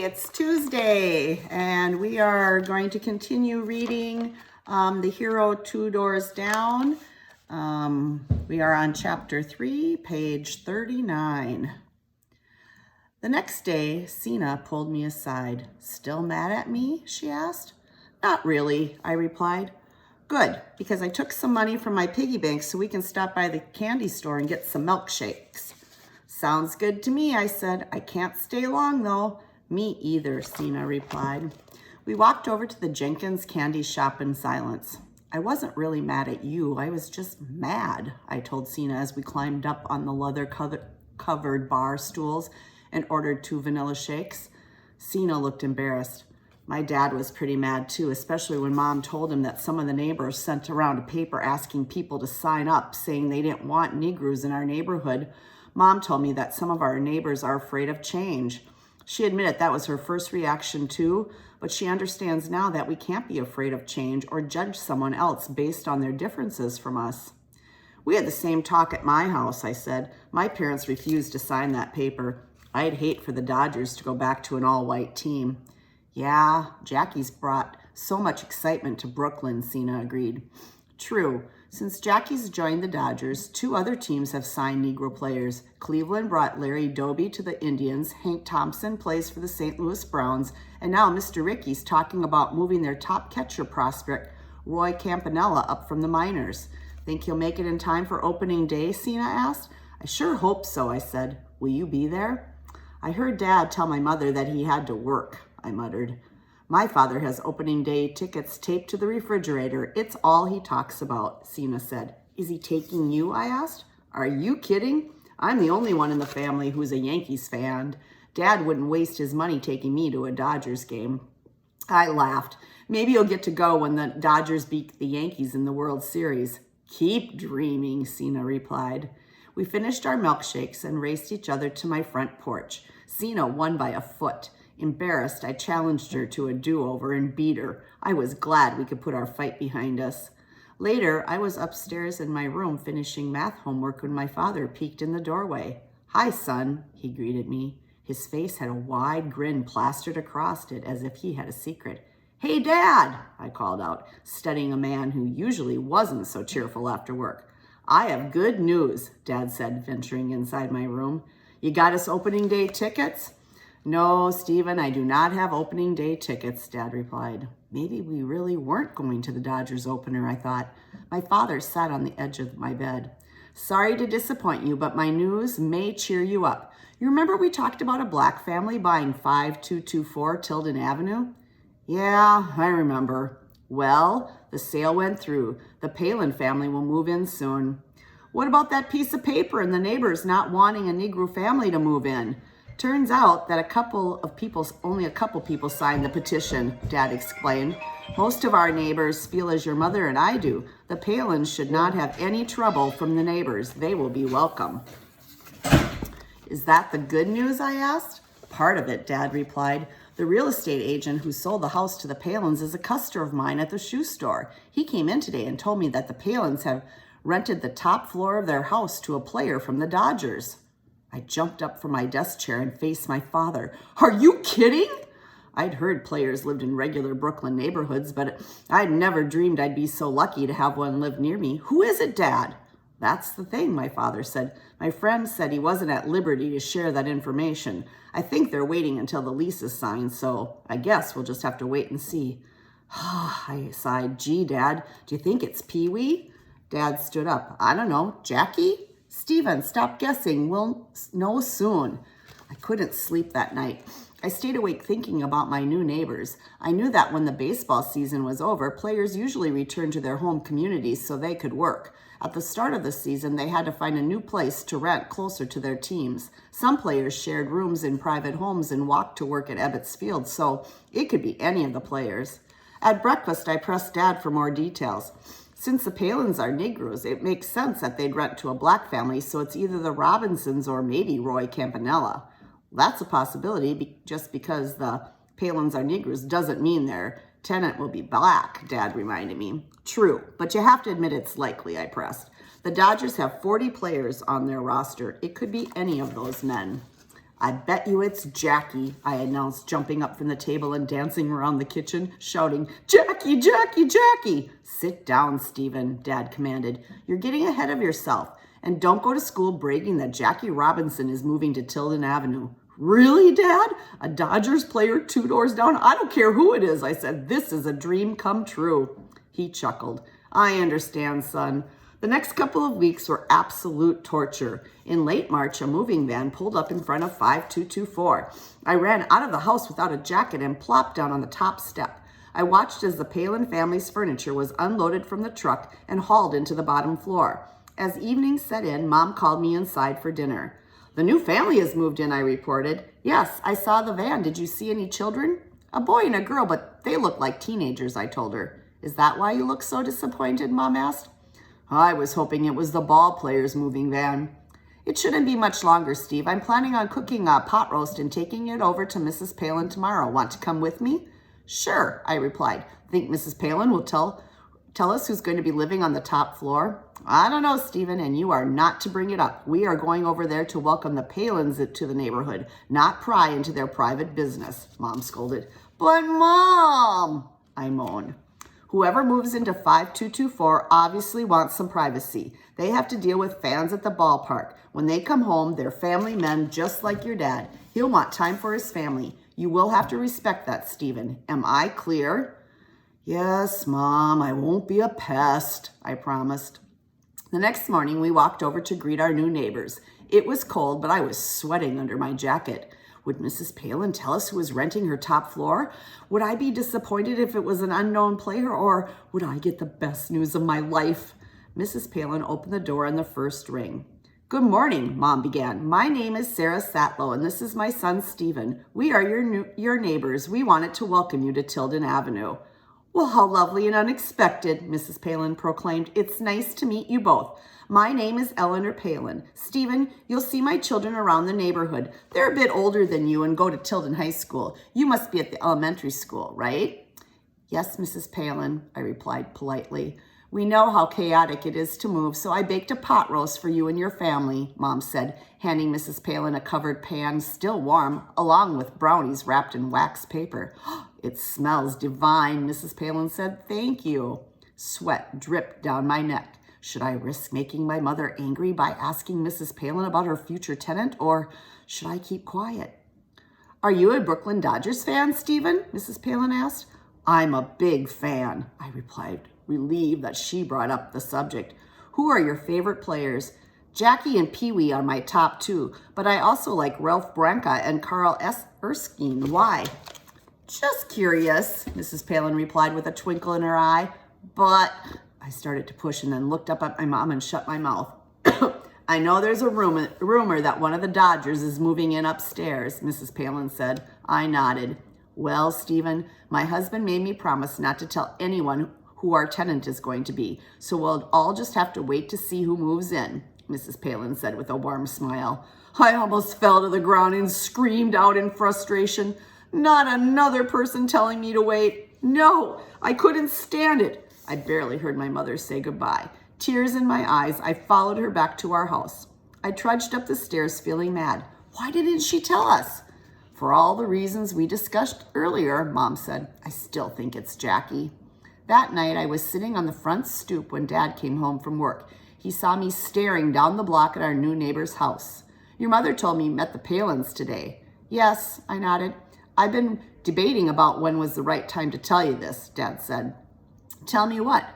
It's Tuesday, and we are going to continue reading The Hero Two Doors Down. We are on chapter 3, page 39. The next day, Sina pulled me aside. "Still mad at me?" she asked. "Not really," I replied. "Good, because I took some money from my piggy bank so we can stop by the candy store and get some milkshakes." "Sounds good to me," I said. "I can't stay long, though." "Me either," Sina replied. We walked over to the Jenkins candy shop in silence. "I wasn't really mad at you. I was just mad," I told Sina as we climbed up on the leather-covered bar stools and ordered 2 vanilla shakes. Sina looked embarrassed. My dad was pretty mad too, especially when Mom told him that some of the neighbors sent around a paper asking people to sign up, saying they didn't want Negroes in our neighborhood. Mom told me that some of our neighbors are afraid of change. She admitted that was her first reaction too, but she understands now that we can't be afraid of change or judge someone else based on their differences from us. "We had the same talk at my house," I said. "My parents refused to sign that paper. I'd hate for the Dodgers to go back to an all-white team." "Yeah, Jackie's brought so much excitement to Brooklyn," Sina agreed. "True. Since Jackie's joined the Dodgers, 2 other teams have signed Negro players. Cleveland brought Larry Doby to the Indians, Hank Thompson plays for the St. Louis Browns, and now Mr. Ricky's talking about moving their top catcher prospect, Roy Campanella, up from the minors. Think he'll make it in time for opening day?" Sina asked. "I sure hope so," I said. "Will you be there?" "I heard Dad tell my mother that he had to work," I muttered. "My father has opening day tickets taped to the refrigerator. It's all he talks about," Sina said. "Is he taking you?" I asked. "Are you kidding? I'm the only one in the family who's a Yankees fan. Dad wouldn't waste his money taking me to a Dodgers game." I laughed. "Maybe you'll get to go when the Dodgers beat the Yankees in the World Series." "Keep dreaming," Sina replied. We finished our milkshakes and raced each other to my front porch. Sina won by a foot. Embarrassed, I challenged her to a do-over and beat her. I was glad we could put our fight behind us. Later, I was upstairs in my room finishing math homework when my father peeked in the doorway. "Hi, son," he greeted me. His face had a wide grin plastered across it as if he had a secret. "Hey, Dad," I called out, studying a man who usually wasn't so cheerful after work. "I have good news," Dad said, venturing inside my room. "You got us opening day tickets?" "No, Stephen, I do not have opening day tickets," Dad replied. Maybe we really weren't going to the Dodgers opener, I thought. My father sat on the edge of my bed. "Sorry to disappoint you, but my news may cheer you up. You remember we talked about a black family buying 5224 Tilden Avenue?" "Yeah, I remember." "Well, the sale went through. The Palin family will move in soon." "What about that piece of paper and the neighbors not wanting a Negro family to move in?" "Turns out that only a couple people signed the petition," Dad explained. "Most of our neighbors feel as your mother and I do. The Palins should not have any trouble from the neighbors. They will be welcome." "Is that the good news?" I asked. "Part of it," Dad replied. "The real estate agent who sold the house to the Palins is a customer of mine at the shoe store. He came in today and told me that the Palins have rented the top floor of their house to a player from the Dodgers." I jumped up from my desk chair and faced my father. "Are you kidding?" I'd heard players lived in regular Brooklyn neighborhoods, but I'd never dreamed I'd be so lucky to have one live near me. "Who is it, Dad?" "That's the thing," my father said. "My friend said he wasn't at liberty to share that information. I think they're waiting until the lease is signed, so I guess we'll just have to wait and see." I sighed. "Gee, Dad, do you think it's Pee-wee?" Dad stood up. "I don't know. Jackie?" "Stephen, stop guessing. We'll know soon." I couldn't sleep that night. I stayed awake thinking about my new neighbors. I knew that when the baseball season was over, players usually returned to their home communities so they could work. At the start of the season, they had to find a new place to rent closer to their teams. Some players shared rooms in private homes and walked to work at Ebbets Field, so it could be any of the players. At breakfast, I pressed Dad for more details. Since the Palins are Negroes, it makes sense that they'd rent to a black family, so it's either the Robinsons or maybe Roy Campanella. That's a possibility. Just because the Palins are Negroes doesn't mean their tenant will be black, Dad reminded me. "True, but you have to admit it's likely," I pressed. "The Dodgers have 40 players on their roster. It could be any of those men." I bet you it's Jackie, I announced, jumping up from the table and dancing around the kitchen, shouting, Jackie, Jackie, Jackie! Sit down, Stephen, Dad commanded. You're getting ahead of yourself. And don't go to school bragging that Jackie Robinson is moving to Tilden Avenue. Really, Dad? A Dodgers player 2 doors down? I don't care who it is, I said. This is a dream come true. He chuckled. I understand, son. The next couple of weeks were absolute torture. In late March, a moving van pulled up in front of 5224. I ran out of the house without a jacket and plopped down on the top step. I watched as the Palin family's furniture was unloaded from the truck and hauled into the bottom floor. As evening set in, Mom called me inside for dinner. The new family has moved in, I reported. Yes, I saw the van. Did you see any children? A boy and a girl, but they look like teenagers, I told her. Is that why you look so disappointed, Mom asked. I was hoping it was the ball player's moving van. It shouldn't be much longer, Steve. I'm planning on cooking a pot roast and taking it over to Mrs. Palin tomorrow. Want to come with me? Sure, I replied. Think Mrs. Palin will tell us who's going to be living on the top floor? I don't know, Stephen, and you are not to bring it up. We are going over there to welcome the Palins to the neighborhood, not pry into their private business, Mom scolded. But Mom, I moaned. Whoever moves into 5224 obviously wants some privacy. They have to deal with fans at the ballpark. When they come home, they're family men just like your dad. He'll want time for his family. You will have to respect that, Stephen. Am I clear? Yes, Mom, I won't be a pest, I promised. The next morning, we walked over to greet our new neighbors. It was cold, but I was sweating under my jacket. Would Mrs. Palin tell us who was renting her top floor? Would I be disappointed if it was an unknown player, or would I get the best news of my life? Mrs. Palin opened the door on the first ring. Good morning, Mom began. My name is Sarah Satlow, and this is my son, Stephen. We are your neighbors. We wanted to welcome you to Tilden Avenue. Well, how lovely and unexpected, Mrs. Palin proclaimed. It's nice to meet you both. My name is Eleanor Palin. Stephen, you'll see my children around the neighborhood. They're a bit older than you and go to Tilden High School. You must be at the elementary school, right? Yes, Mrs. Palin, I replied politely. We know how chaotic it is to move, so I baked a pot roast for you and your family, Mom said, handing Mrs. Palin a covered pan, still warm, along with brownies wrapped in wax paper. It smells divine, Mrs. Palin said. Thank you. Sweat dripped down my neck. Should I risk making my mother angry by asking Mrs. Palin about her future tenant, or should I keep quiet? Are you a Brooklyn Dodgers fan, Stephen? Mrs. Palin asked. I'm a big fan, I replied, relieved that she brought up the subject. Who are your favorite players? Jackie and Pee-wee are my top two, but I also like Ralph Branca and Carl S. Erskine. Why? Just curious, Mrs. Palin replied with a twinkle in her eye. But I started to push and then looked up at my mom and shut my mouth. I know there's a rumor that one of the Dodgers is moving in upstairs, Mrs. Palin said. I nodded. Well, Stephen, my husband made me promise not to tell anyone who our tenant is going to be, so we'll all just have to wait to see who moves in, Mrs. Palin said with a warm smile. I almost fell to the ground and screamed out in frustration. Not another person telling me to wait. No, I couldn't stand it. I barely heard my mother say goodbye. Tears in my eyes, I followed her back to our house. I trudged up the stairs feeling mad. Why didn't she tell us? For all the reasons we discussed earlier, Mom said. I still think it's Jackie. That night, I was sitting on the front stoop when Dad came home from work. He saw me staring down the block at our new neighbor's house. Your mother told me you met the Palins today. Yes, I nodded. I've been debating about when was the right time to tell you this, Dad said. Tell me what?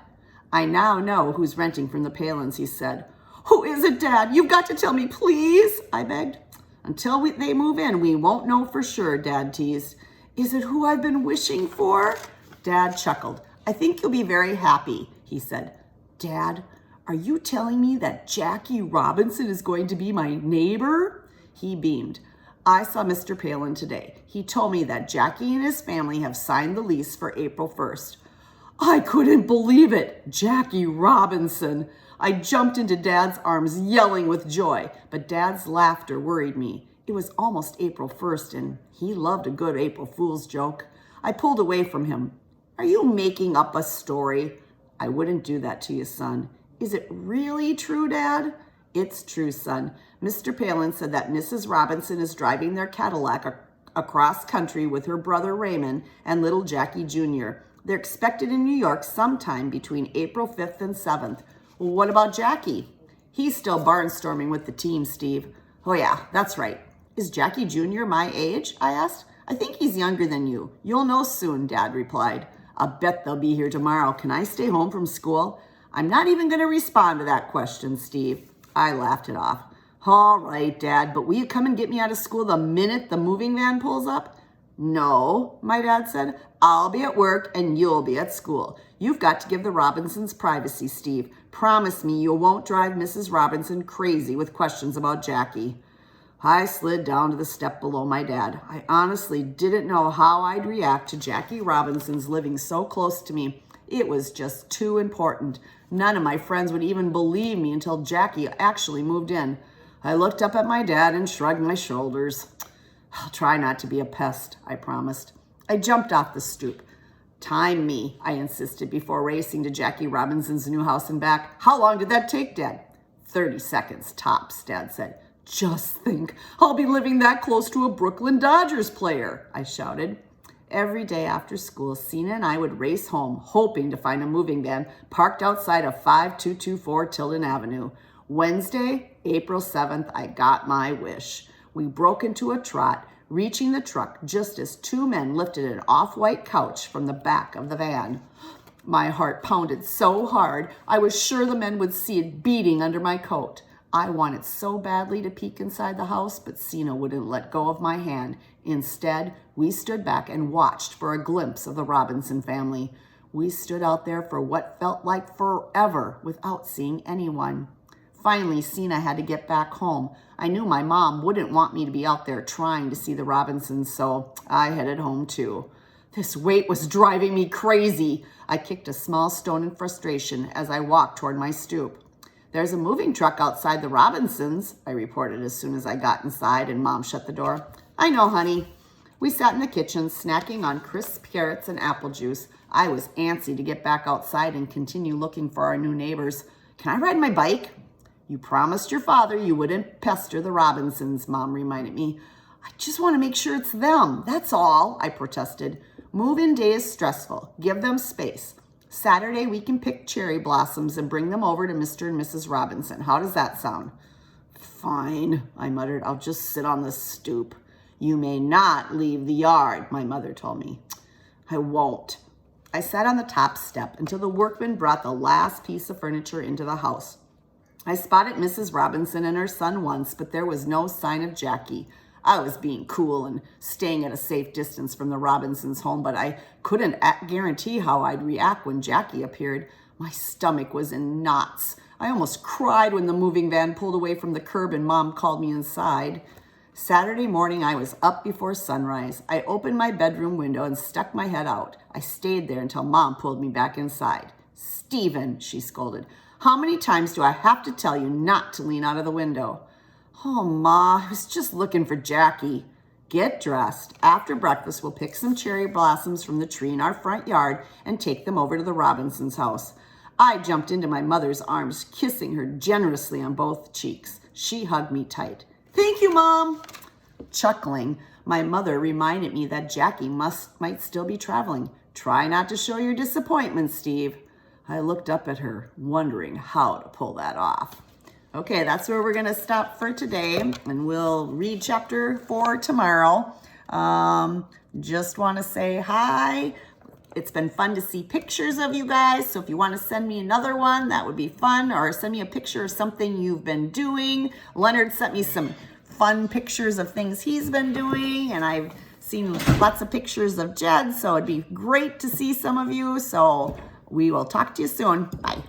I now know who's renting from the Palins, he said. Who is it, Dad? You've got to tell me, please, I begged. Until they move in, we won't know for sure, Dad teased. Is it who I've been wishing for? Dad chuckled. I think you'll be very happy, he said. Dad, are you telling me that Jackie Robinson is going to be my neighbor? He beamed. I saw Mr. Palin today. He told me that Jackie and his family have signed the lease for April 1st. I couldn't believe it. Jackie Robinson. I jumped into Dad's arms, yelling with joy, but Dad's laughter worried me. It was almost April 1st, and he loved a good April Fool's joke. I pulled away from him. Are you making up a story? I wouldn't do that to you, son. Is it really true, Dad? It's true, son. Mr. Palin said that Mrs. Robinson is driving their Cadillac across country with her brother Raymond and little Jackie Jr. They're expected in New York sometime between April 5th and 7th. Well, what about Jackie? He's still barnstorming with the team, Steve. Oh yeah, that's right. Is Jackie Jr. my age? I asked. I think he's younger than you. You'll know soon, Dad replied. I'll bet they'll be here tomorrow. Can I stay home from school? I'm not even going to respond to that question, Steve. I laughed it off. All right, Dad, but will you come and get me out of school the minute the moving van pulls up? No, my dad said. I'll be at work and you'll be at school. You've got to give the Robinsons privacy, Steve. Promise me you won't drive Mrs. Robinson crazy with questions about Jackie. I slid down to the step below my dad. I honestly didn't know how I'd react to Jackie Robinson's living so close to me. It was just too important. None of my friends would even believe me until Jackie actually moved in. I looked up at my dad and shrugged my shoulders. I'll try not to be a pest, I promised. I jumped off the stoop. Time me, I insisted before racing to Jackie Robinson's new house and back. How long did that take, Dad? 30 seconds tops, Dad said. Just think, I'll be living that close to a Brooklyn Dodgers player, I shouted. Every day after school, Sina and I would race home, hoping to find a moving van parked outside of 5224 Tilden Avenue. Wednesday, April 7th, I got my wish. We broke into a trot, reaching the truck just as two men lifted an off-white couch from the back of the van. My heart pounded so hard, I was sure the men would see it beating under my coat. I wanted so badly to peek inside the house, but Sina wouldn't let go of my hand. Instead, we stood back and watched for a glimpse of the Robinson family. We stood out there for what felt like forever without seeing anyone. Finally, Sina had to get back home. I knew my mom wouldn't want me to be out there trying to see the Robinsons, so I headed home too. This wait was driving me crazy. I kicked a small stone in frustration as I walked toward my stoop. There's a moving truck outside the Robinsons, I reported as soon as I got inside and Mom shut the door. I know, honey. We sat in the kitchen, snacking on crisp carrots and apple juice. I was antsy to get back outside and continue looking for our new neighbors. Can I ride my bike? You promised your father you wouldn't pester the Robinsons, Mom reminded me. I just want to make sure it's them, that's all, I protested. Move-in day is stressful. Give them space. Saturday, we can pick cherry blossoms and bring them over to Mr. and Mrs. Robinson. How does that sound? Fine, I muttered. I'll just sit on the stoop. You may not leave the yard, my mother told me. I won't. I sat on the top step until the workmen brought the last piece of furniture into the house. I spotted Mrs. Robinson and her son once, but there was no sign of Jackie. I was being cool and staying at a safe distance from the Robinsons' home, but I couldn't guarantee how I'd react when Jackie appeared. My stomach was in knots. I almost cried when the moving van pulled away from the curb and Mom called me inside. Saturday morning, I was up before sunrise. I opened my bedroom window and stuck my head out. I stayed there until Mom pulled me back inside. Stephen, she scolded, how many times do I have to tell you not to lean out of the window? Oh, Ma, I was just looking for Jackie. Get dressed. After breakfast, we'll pick some cherry blossoms from the tree in our front yard and take them over to the Robinsons' house. I jumped into my mother's arms, kissing her generously on both cheeks. She hugged me tight. Thank you, Mom. Chuckling, my mother reminded me that Jackie might still be traveling. Try not to show your disappointment, Steve. I looked up at her, wondering how to pull that off. Okay, that's where we're going to stop for today, and we'll read chapter 4 tomorrow. Just want to say hi. It's been fun to see pictures of you guys, so if you want to send me another one, that would be fun, or send me a picture of something you've been doing. Leonard sent me some fun pictures of things he's been doing, and I've seen lots of pictures of Jed, so it'd be great to see some of you. So we will talk to you soon. Bye.